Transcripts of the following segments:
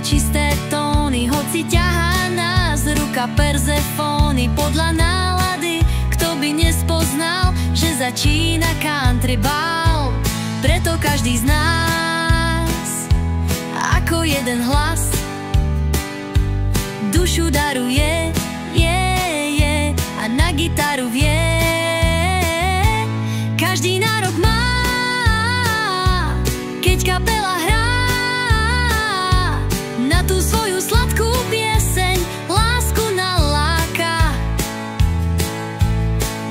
čisté tóny, hoci ťahá nás ruka Perzefóny. Podľa nálady, kto by nespoznal, že začína country bal. Preto každý z nás ako jeden hlas dušu daruje, a na gitaru vie. Každý nárok má, keď kapela hrá na tú svoju sladkú pieseň, lásku naláka.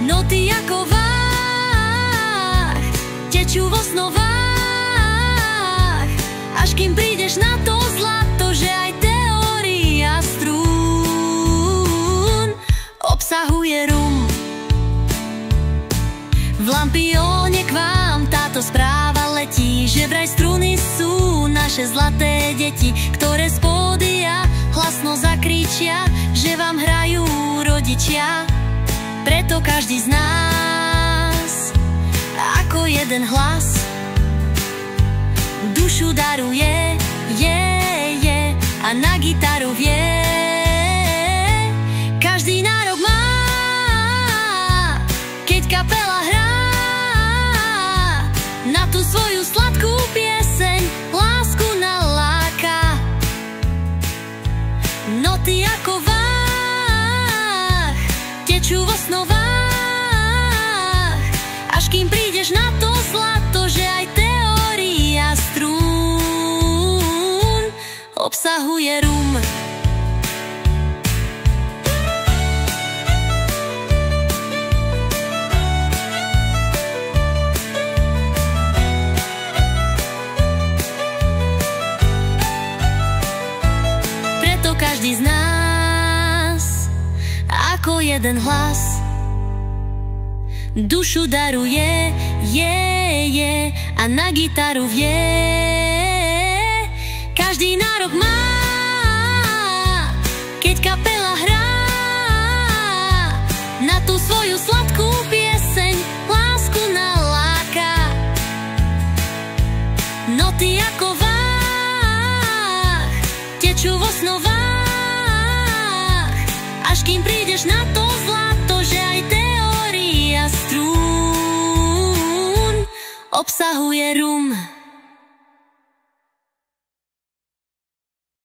Noty ako váh tečú vo snovách, až kým prídeš na to zlato, že aj teória strún obsahuje rum. V Lampióne k vám táto správa letí, že vraj struny sú naše zlaté deti, ktoré z pódia hlasno zakričia, že vám hrajú rodičia. Preto každý z nás ako jeden hlas dušu daruje, a na gitaru vie. Každý nárok má, keď kapela hrá na tú svoju sladkú pieseň, lásku naláka. Noty ako váh tečú vo snovách, až kým prídeš na to zlato, že aj teória strún obsahuje rum. Každý z nás ako jeden hlas dušu daruje, a na gitaru vie. Každý nárok má, keď kapela hrá na tú svoju sladkú pieseň, lásku naláka. Noty ako váh tečú vo snovách, až kým prídeš na to zlato, že aj teória strún obsahuje rum.